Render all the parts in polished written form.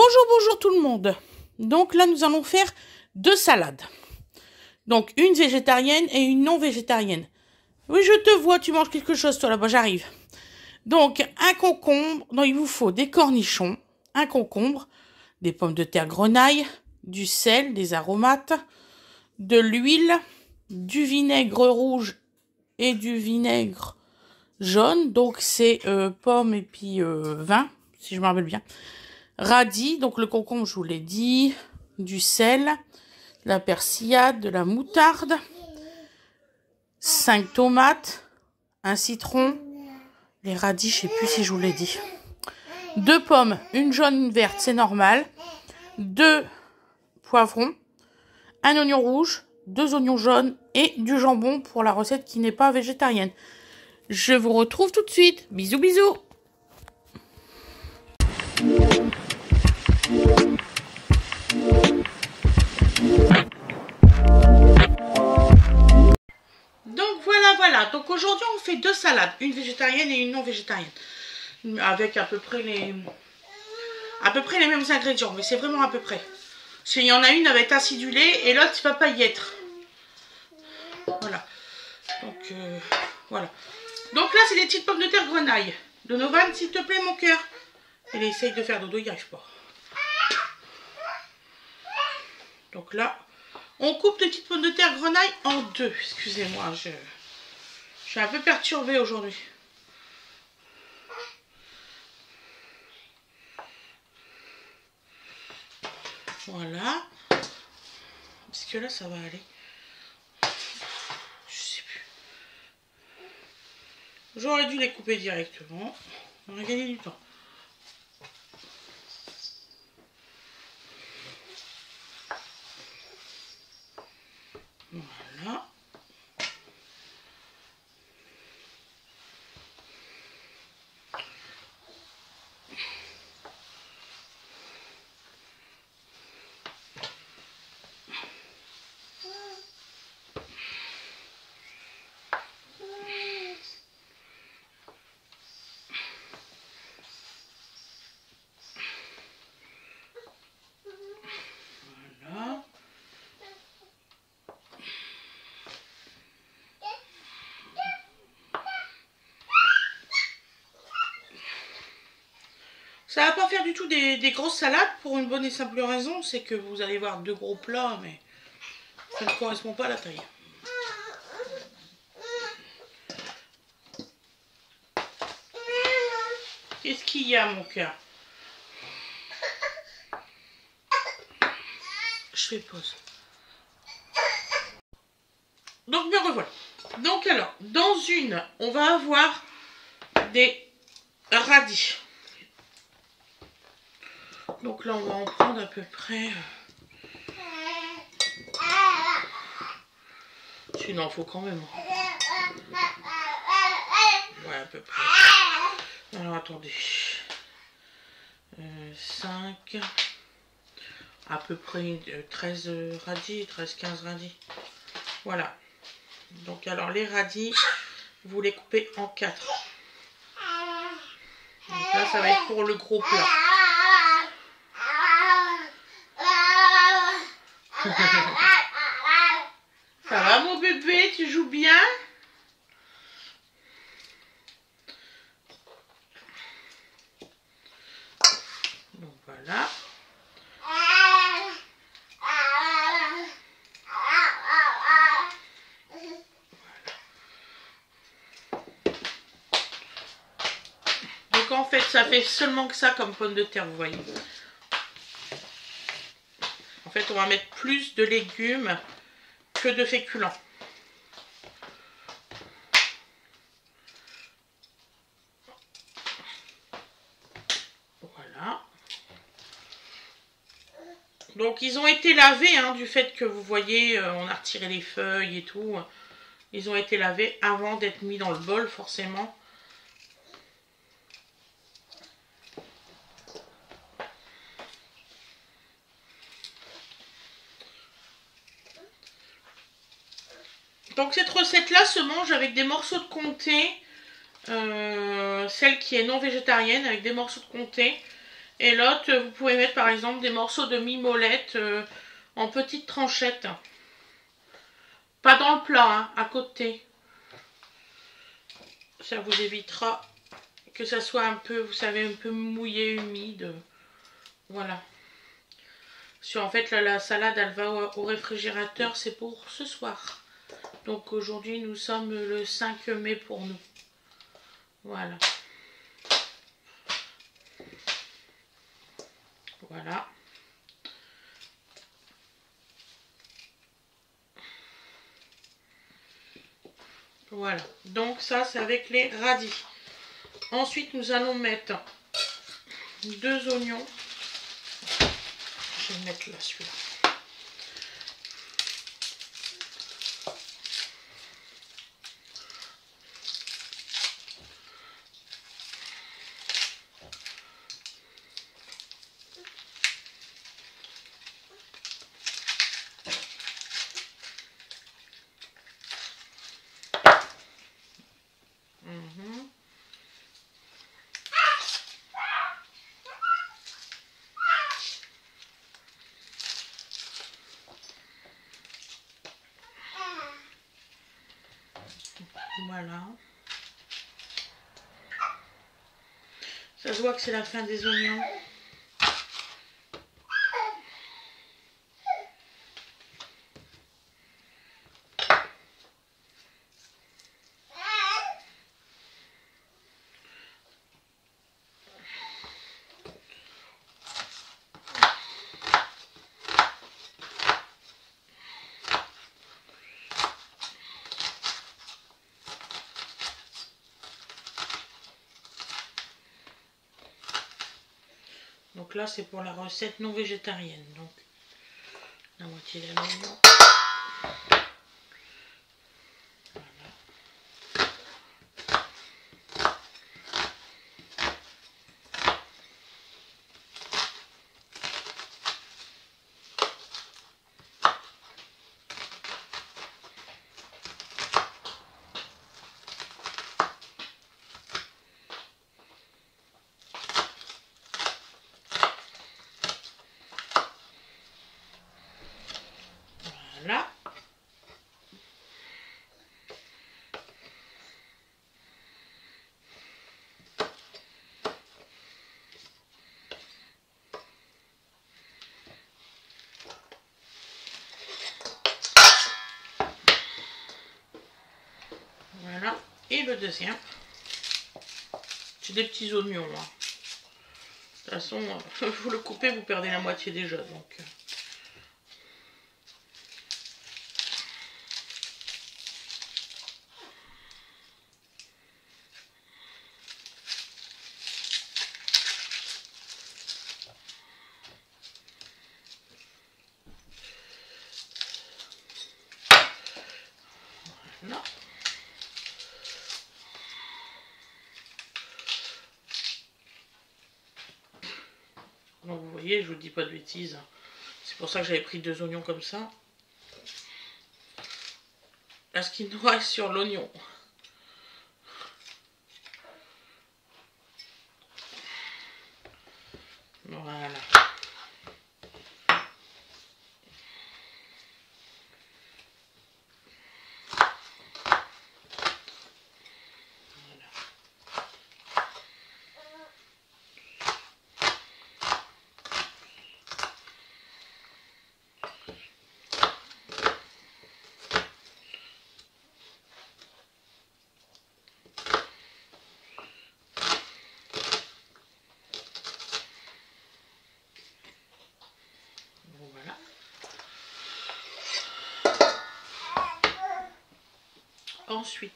Bonjour, bonjour tout le monde. Donc là, nous allons faire deux salades. Donc, une végétarienne et une non végétarienne. Oui, je te vois, tu manges quelque chose, toi, là-bas, j'arrive. Donc, un concombre. Non, il vous faut des cornichons, un concombre, des pommes de terre grenaille, du sel, des aromates, de l'huile, du vinaigre rouge et du vinaigre jaune. Donc, c'est pommes et puis vin, si je me rappelle bien. Radis, donc le concombre, je vous l'ai dit, du sel, de la persillade, de la moutarde, 5 tomates, un citron, les radis, je sais plus si je vous l'ai dit. 2 pommes, une jaune, une verte, c'est normal. 2 poivrons, un oignon rouge, 2 oignons jaunes et du jambon pour la recette qui n'est pas végétarienne. Je vous retrouve tout de suite. Bisous, bisous. Donc voilà. Donc aujourd'hui on fait deux salades, une végétarienne et une non végétarienne, avec à peu près les mêmes ingrédients, mais c'est vraiment à peu près. Parce qu'il y en a une, elle va être acidulée et l'autre va pas y être. Voilà. Donc voilà. Donc là c'est des petites pommes de terre grenaille. Donovan, s'il te plaît mon cœur. Il essaye de faire dodo, il n'y arrive pas. Donc là, on coupe les petites pommes de terre grenaille en deux. Excusez-moi, je suis un peu perturbée aujourd'hui. Voilà. Est-ce que là, ça va aller? Je sais plus. J'aurais dû les couper directement. On aurait gagné du temps. Voilà. Ça va pas faire du tout des grosses salades pour une bonne et simple raison, c'est que vous allez voir deux gros plats, mais ça ne correspond pas à la taille. Qu'est-ce qu'il y a mon cœur? Je fais pause. Donc me revoilà. Donc alors, dans une, on va avoir des radis. Donc là, on va en prendre à peu près... Il en faut quand même. Ouais, à peu près. Alors, attendez. 5... À peu près 13 radis, 13-15 radis. Voilà. Donc alors, les radis, vous les coupez en 4. Donc là, ça va être pour le gros plat. Ça va mon bébé, tu joues bien? Donc voilà. Donc en fait, ça fait seulement que ça comme pommes de terre, vous voyez. En fait, on va mettre plus de légumes que de féculents. Voilà. Donc ils ont été lavés, hein, du fait que vous voyez, on a retiré les feuilles et tout. Ils ont été lavés avant d'être mis dans le bol, forcément. Donc cette recette-là se mange avec des morceaux de comté, celle qui est non végétarienne, avec des morceaux de comté Et l'autre, vous pouvez mettre par exemple des morceaux de mimolette en petites tranchettes. Pas dans le plat, hein, à côté. Ça vous évitera que ça soit un peu, vous savez, un peu mouillé, humide. Voilà. Parce qu'en fait, la salade, elle va au réfrigérateur, c'est pour ce soir. Donc aujourd'hui, nous sommes le 5 mai pour nous. Voilà. Voilà. Voilà. Donc ça, c'est avec les radis. Ensuite, nous allons mettre 2 oignons. Je vais mettre là celui-là. Voilà. Ça se voit que c'est la fin des oignons. Donc là, c'est pour la recette non végétarienne. Donc, la moitié d'un oignon. Voilà. Voilà. Et le deuxième. C'est des petits oignons. Hein. De toute façon, vous le coupez, vous perdez la moitié déjà. Donc. Voilà. Donc vous voyez, je vous dis pas de bêtises. C'est pour ça que j'avais pris 2 oignons comme ça. Là, ce qui nous reste sur l'oignon. Voilà. Voilà. Ensuite,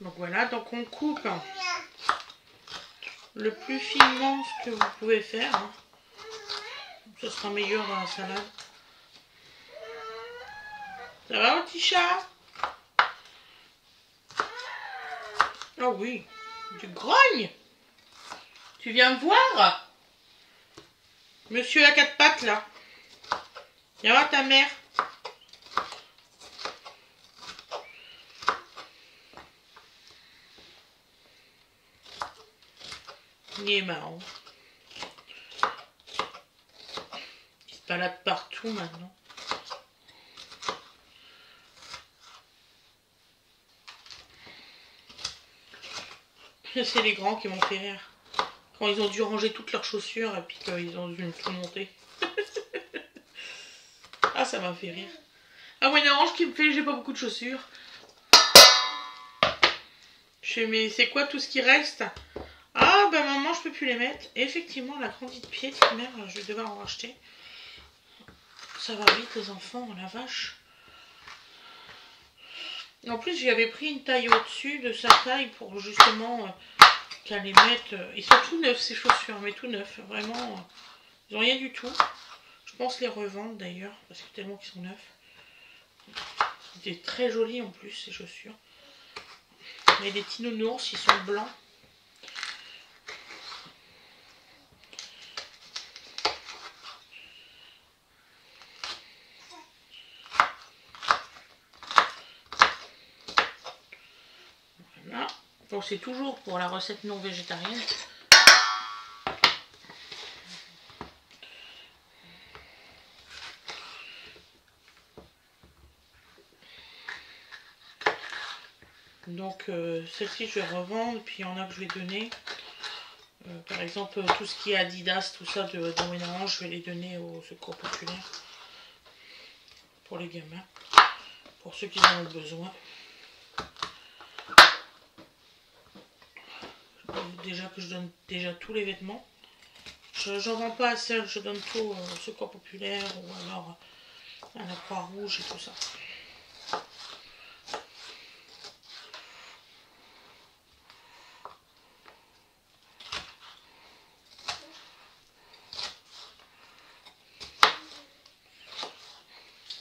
Donc voilà, donc on coupe le plus finement ce que vous pouvez faire. Hein. Ce sera meilleur dans la salade. Ça va, mon petit chat? Oh oui, tu grognes. Tu viens me voir? Monsieur à quatre pattes, là. Viens voir ta mère. Il est marrant. Il se balade partout maintenant. C'est les grands qui m'ont fait rire. Quand ils ont dû ranger toutes leurs chaussures et puis qu'ils ont dû tout monter. Ah, ça m'a fait rire. Ah ouais, non, ce qui me fait, j'ai pas beaucoup de chaussures. Je fais, mais c'est quoi tout ce qui reste? Ah, bah maman, je peux plus les mettre. Et effectivement, la grandie de pied, mère, je vais devoir en racheter. Ça va vite, les enfants, la vache. En plus, j'avais pris une taille au-dessus de sa taille pour justement qu'elle les mette. Ils sont tout neufs, ces chaussures, mais tout neufs. Vraiment, ils n'ont rien du tout. Je pense les revendre d'ailleurs, parce que tellement qu'ils sont neufs. C'était très joli en plus, ces chaussures. Mais des petits nounours, ils sont blancs. Voilà. Donc c'est toujours pour la recette non végétarienne. Donc celle-ci je vais revendre, puis il y en a que je vais donner. Par exemple tout ce qui est Adidas, tout ça de mélange, je vais les donner au secours populaire. Pour les gamins. Pour ceux qui en ont besoin. Déjà que je donne déjà tous les vêtements. J'en vends pas assez, je donne tout au secours populaire ou alors à la Croix-Rouge et tout ça.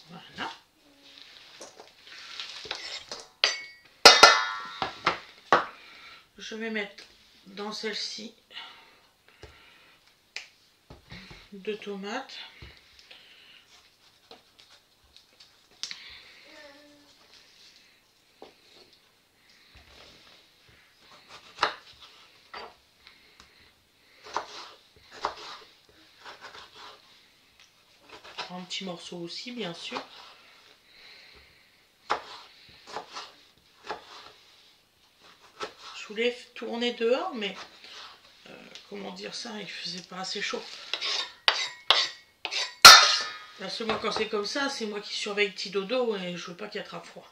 Voilà. Je vais mettre dans celle-ci 2 tomates. Un petit morceau aussi, bien sûr. Je voulais tourner dehors, mais comment dire ça, il faisait pas assez chaud. Parce que moi, quand c'est comme ça, c'est moi qui surveille petit dodo et je veux pas qu'il attrape froid.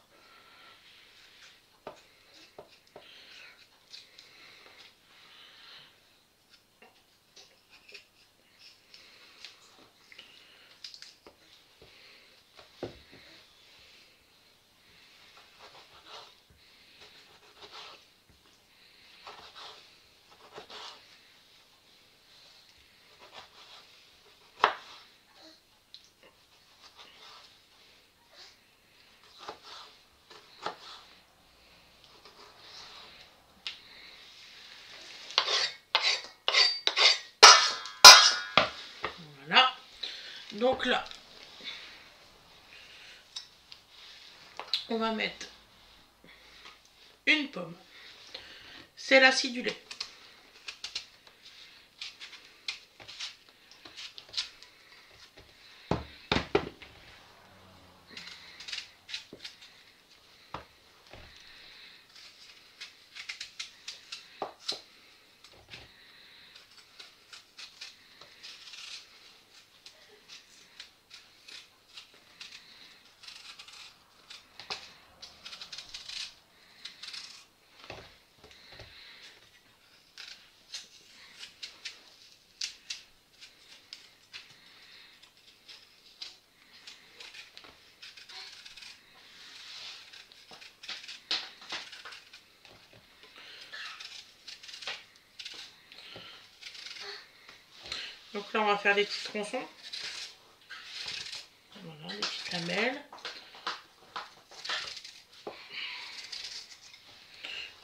Voilà. Donc là, on va mettre une pomme. C'est l'acidulé. Donc là, on va faire des petits tronçons. Voilà, des petites lamelles.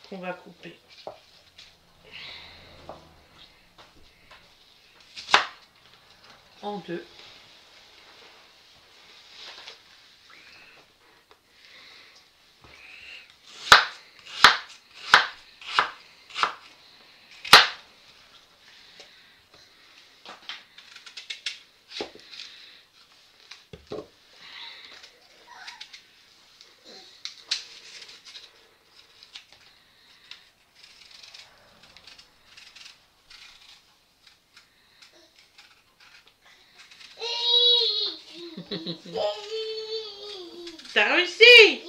Qu'on va couper en deux. T'as réussi!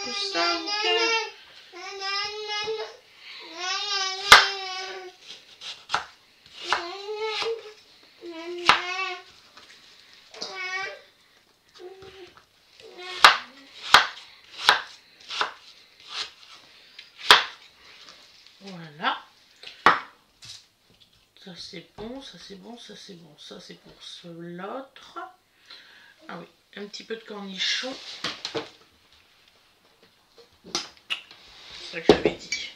Tout ça, ok. Voilà. Ça c'est bon, ça c'est bon, ça c'est bon. Ça c'est pour l'autre. Ah oui, un petit peu de cornichon. C'est ça que j'avais dit.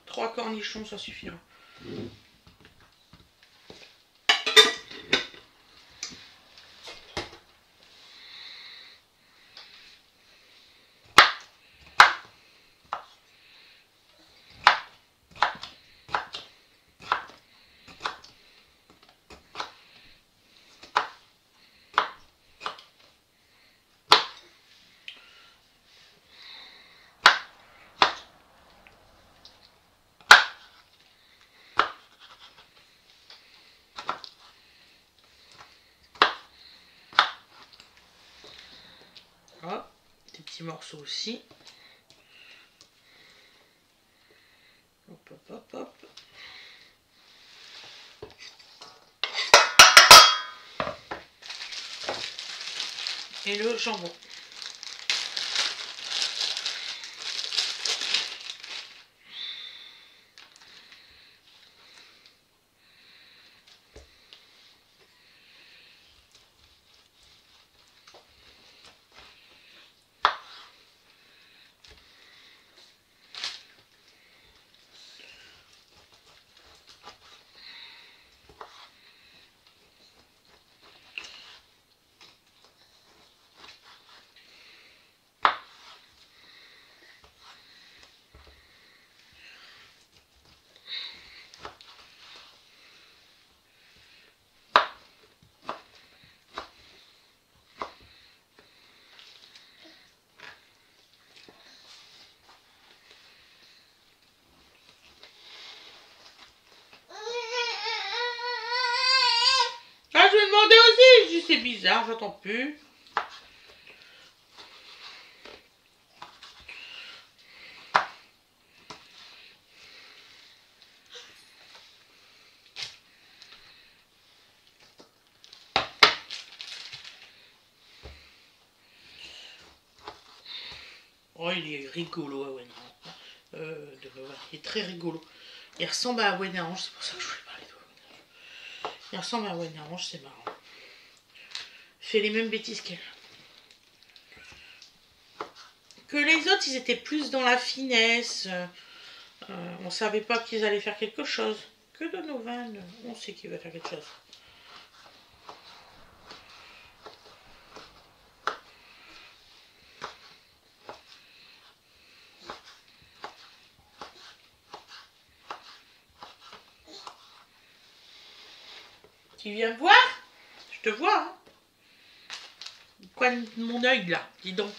3 cornichons, ça suffira. Hop, des petits morceaux aussi. Hop, hop, hop, hop. Et le jambon. Ah, je vais demander aussi. Je dis c'est bizarre, j'entends plus. Oh, il est rigolo, Awen. Il est très rigolo. Il ressemble à Awen Ange, c'est pour ça que je voulais parler de Awen. Il ressemble à Awen Ange, c'est marrant. Il fait les mêmes bêtises qu'elle. Que les autres, ils étaient plus dans la finesse. On savait pas qu'ils allaient faire quelque chose. Que Donovan, on sait qu'il va faire quelque chose. Tu viens me voir? Je te vois, hein? Quoi de mon œil là? Dis donc.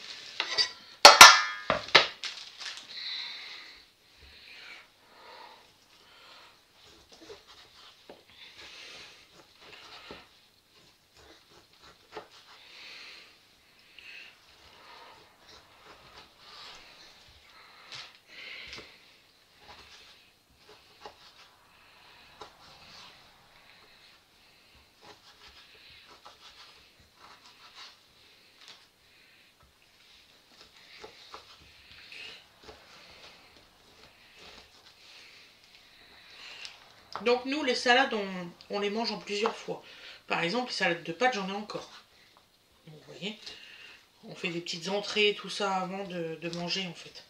Donc nous, les salades, on les mange en plusieurs fois. Par exemple, les salades de pâtes, j'en ai encore. Donc, vous voyez, on fait des petites entrées, tout ça, avant de manger, en fait.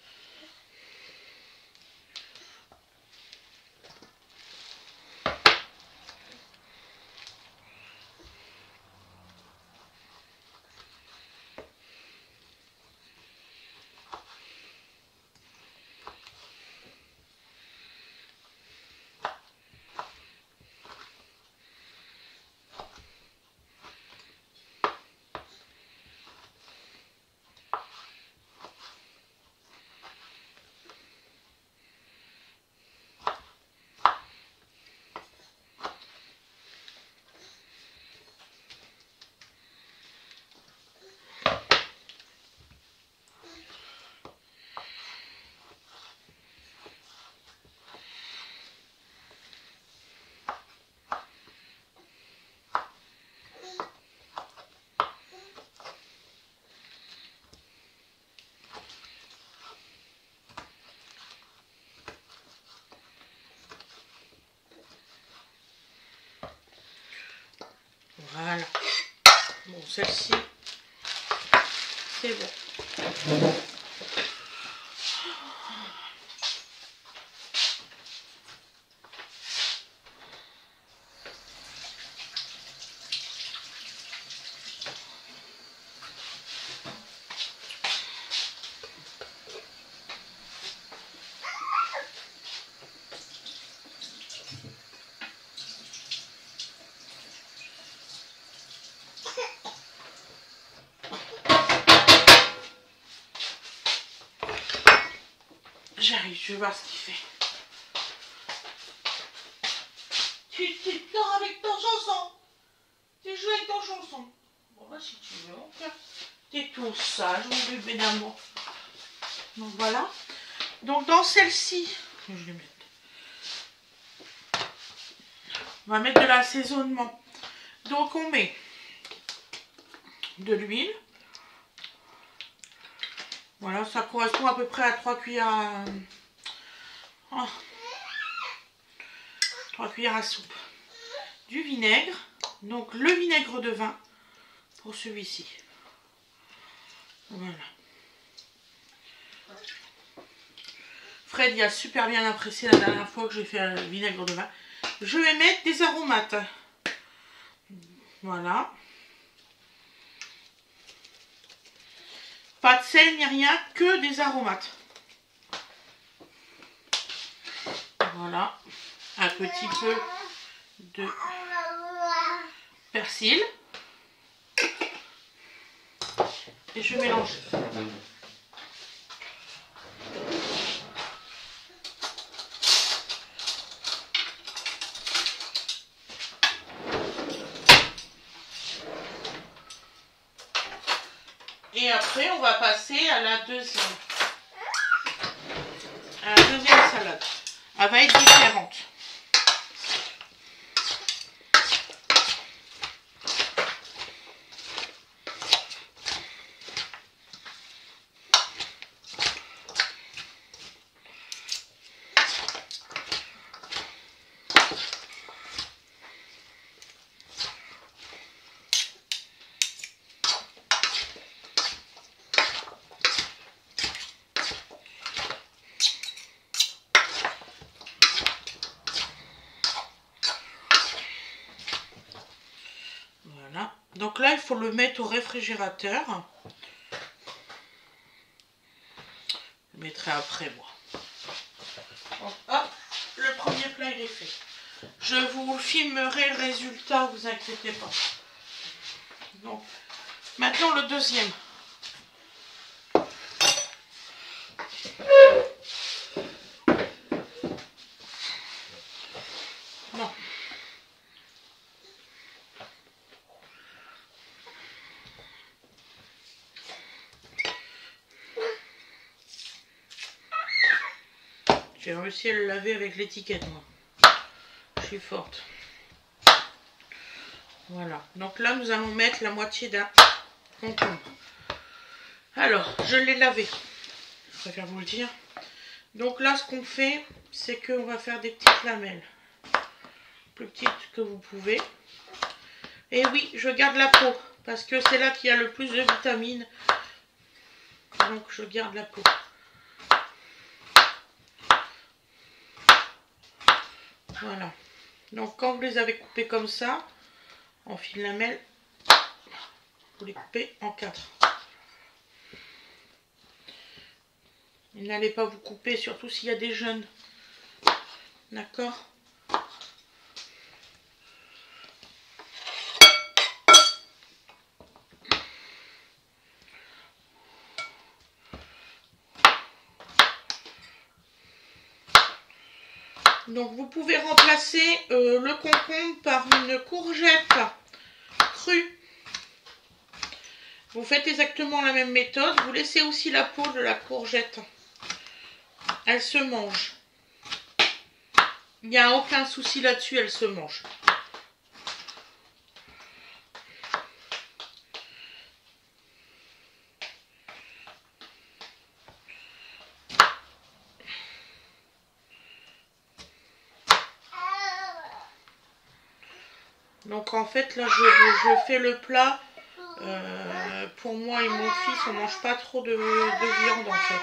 Voilà. Bon, celle-ci, c'est bon. J'arrive, je vais voir ce qu'il fait. Tu dors avec ton chanson. Tu joues avec ton chanson. Bon, bah, si tu veux, on fait. T'es tout sage, mon bébé d'amour. Donc, voilà. Donc, dans celle-ci, je vais mettre. On va mettre de l'assaisonnement. Donc, on met de l'huile. Voilà, ça correspond à peu près à 3 cuillères à... 3 cuillères à soupe. Du vinaigre. Donc, le vinaigre de vin pour celui-ci. Voilà. Fred y a super bien apprécié la dernière fois que j'ai fait le vinaigre de vin. Je vais mettre des aromates. Voilà. Pas de sel ni rien, que des aromates. Voilà. Un petit peu de persil. Et je mélange. Et après, on va passer à la deuxième. À la deuxième salade. Elle va être différente. Donc là, il faut le mettre au réfrigérateur. Je le mettrai après, moi. Donc, hop, le premier plat, il est fait. Je vous filmerai le résultat, vous inquiétez pas. Donc, maintenant le deuxième. Non. J'ai réussi à le laver avec l'étiquette, moi. Je suis forte. Voilà. Donc là, nous allons mettre la moitié d'un concombre. Alors, je l'ai lavé. Je préfère vous le dire. Donc là, ce qu'on fait, c'est qu'on va faire des petites lamelles. plus petite que vous pouvez. Et oui, je garde la peau parce que c'est là qu'il y a le plus de vitamines. Donc je garde la peau. Voilà. Donc quand vous les avez coupés comme ça, en fil lamelle, vous les coupez en 4. Et n'allez pas vous couper, surtout s'il y a des jeunes. D'accord ? Donc vous pouvez remplacer le concombre par une courgette crue. Vous faites exactement la même méthode. Vous laissez aussi la peau de la courgette. Elle se mange. Il n'y a aucun souci là-dessus, elle se mange. Donc en fait là je fais le plat pour moi et mon fils, on mange pas trop de viande en fait.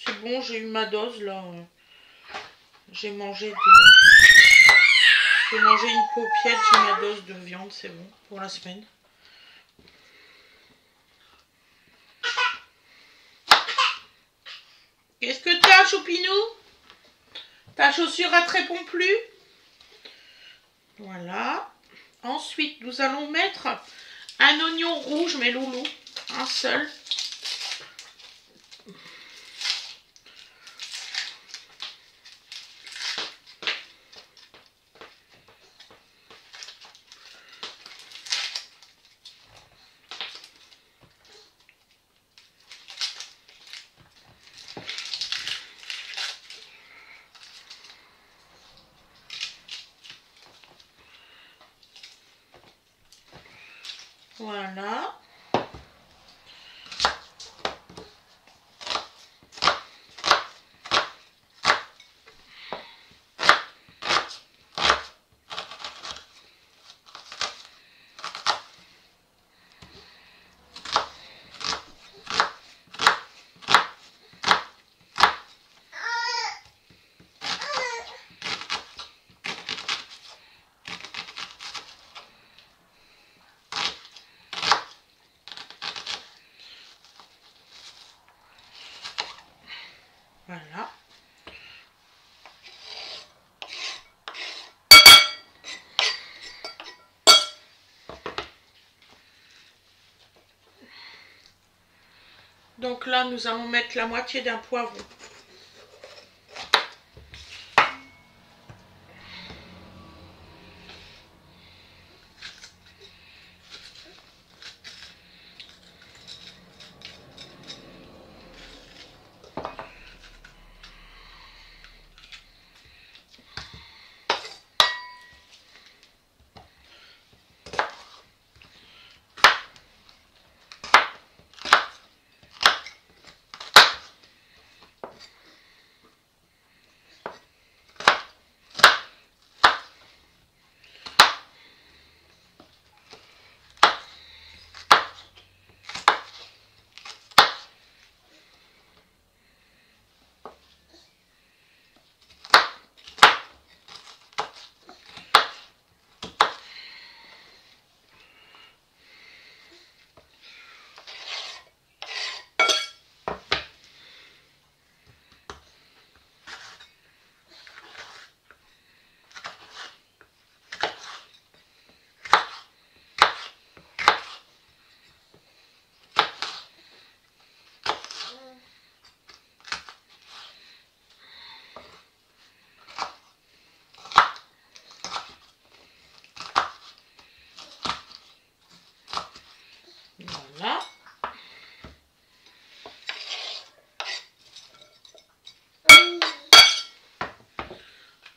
C'est bon, j'ai eu ma dose là. J'ai mangé une paupiette, j'ai ma dose de viande, c'est bon pour la semaine. Qu'est-ce que t'as, Choupinou? Ta chaussure à te répond plus? Voilà. Ensuite, nous allons mettre un oignon rouge, mais loulou, un seul. Voilà. Voilà. Donc là, nous allons mettre la moitié d'un poivron. Voilà.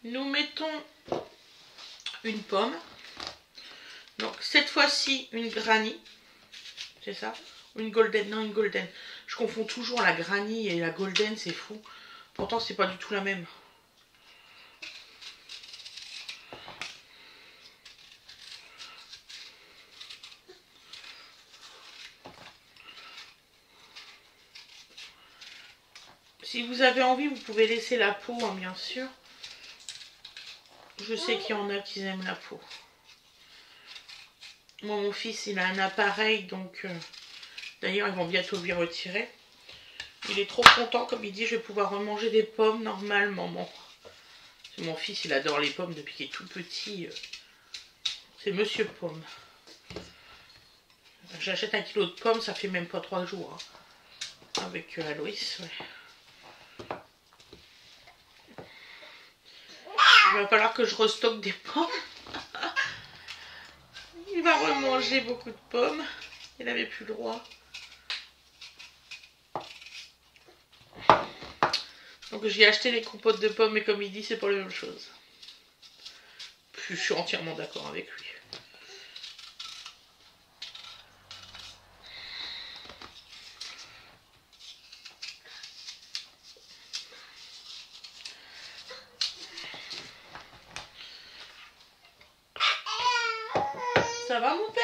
Nous mettons une pomme. Donc cette fois-ci une granny. C'est ça? Une golden? Non, une golden. Je confonds toujours la granny et la golden, c'est fou. Pourtant c'est pas du tout la même. Si vous avez envie, vous pouvez laisser la peau, hein, bien sûr. Je sais qu'il y en a qui aiment la peau. Moi, mon fils, il a un appareil, donc... D'ailleurs, ils vont bientôt lui retirer. Il est trop content, comme il dit, je vais pouvoir remanger des pommes normalement. Mon fils, il adore les pommes depuis qu'il est tout petit. C'est Monsieur Pomme. J'achète 1 kilo de pommes, ça fait même pas 3 jours. Hein. Avec Aloïs, ouais. Il va falloir que je restocke des pommes. Il va remanger beaucoup de pommes. Il n'avait plus le droit. Donc j'ai acheté les compotes de pommes, mais comme il dit, c'est pas la même chose. Je suis entièrement d'accord avec lui. Ça va mon père?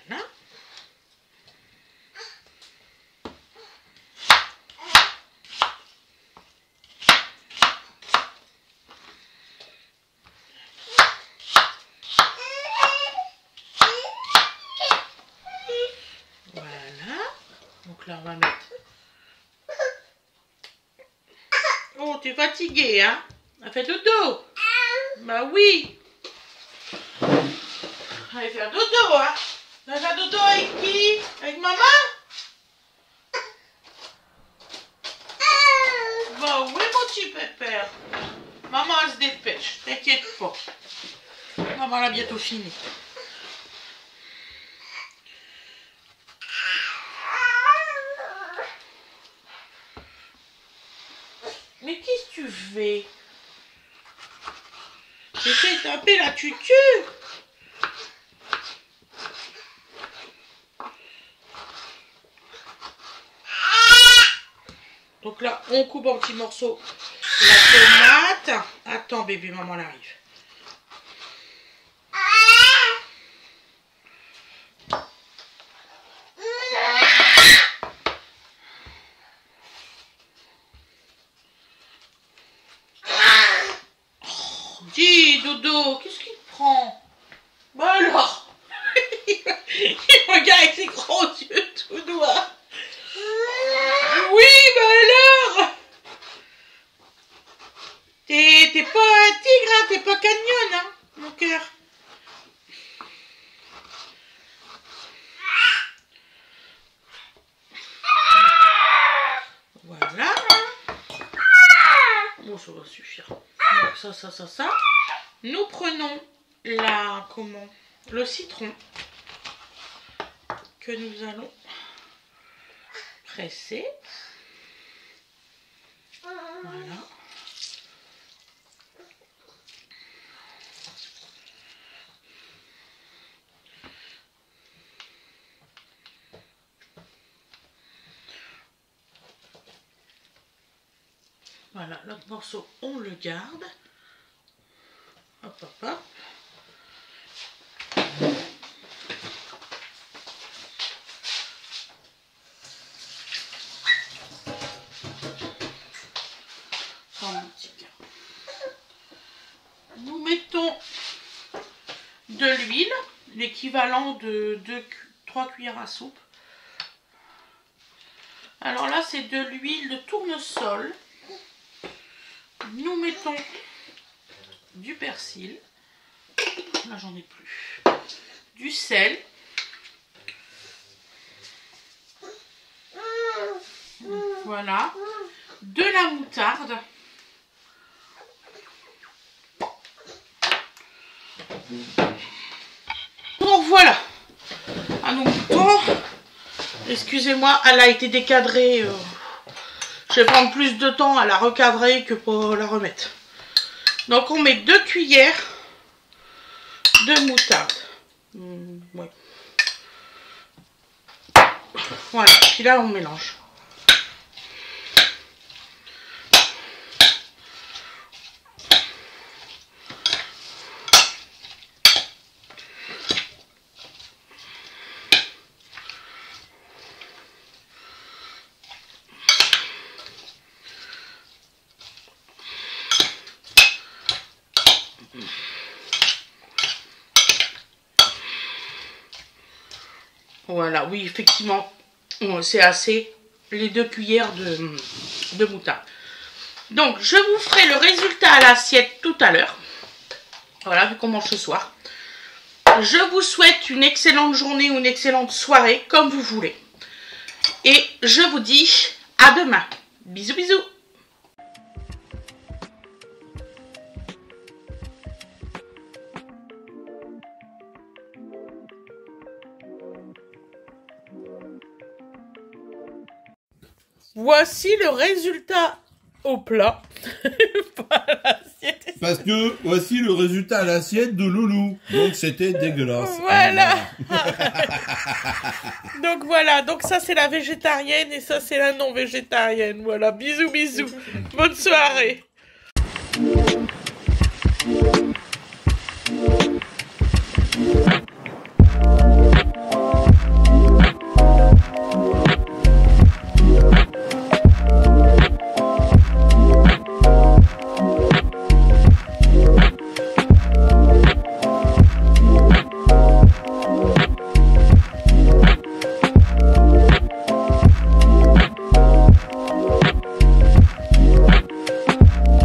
Voilà. Voilà. Donc là on va mettre... Oh, t'es fatiguée, hein? Elle fait dodo. Bah oui. Allez faire dodo, hein? Elle va faire dodo avec qui? Avec maman? Bah oui, mon petit pépère. Maman, elle se dépêche, t'inquiète pas. Maman, elle a bientôt fini. Mais qu'est-ce que tu fais? J'essaie de taper la tutu. Donc là, on coupe en petits morceaux la tomate. Attends, bébé, maman, elle arrive. Dis, Dodo, qu'est-ce qu'il te prend? Bah alors. Il regarde avec ses gros yeux tout noirs. Oui, bah alors. T'es pas un tigre, hein, t'es pas canyon, hein, mon cœur. Voilà. Bon, ça va suffire. Donc ça. Nous prenons le citron que nous allons presser. Voilà. Voilà, l'autre morceau, on le garde. Hop, hop, hop. Nous mettons de l'huile, l'équivalent de 3 cuillères à soupe. Alors là, c'est de l'huile de tournesol. Nous mettons du persil. Là, j'en ai plus. Du sel. Voilà. De la moutarde. Donc voilà. À nos moutons. Excusez-moi, elle a été décadrée. Je vais prendre plus de temps à la recadrer que pour la remettre. Donc on met 2 cuillères de moutarde. Ouais. Voilà, puis là on mélange. Voilà, oui, effectivement, c'est assez. Les 2 cuillères de moutarde. Donc, je vous ferai le résultat à l'assiette tout à l'heure. Voilà, vu qu'on mange ce soir. Je vous souhaite une excellente journée ou une excellente soirée, comme vous voulez. Et je vous dis à demain. Bisous, bisous. Voici le résultat au plat. Parce que voici le résultat à l'assiette de Loulou. Donc c'était dégueulasse. Voilà. Donc voilà, donc ça c'est la végétarienne et ça c'est la non végétarienne. Voilà, bisous bisous. Bonne soirée.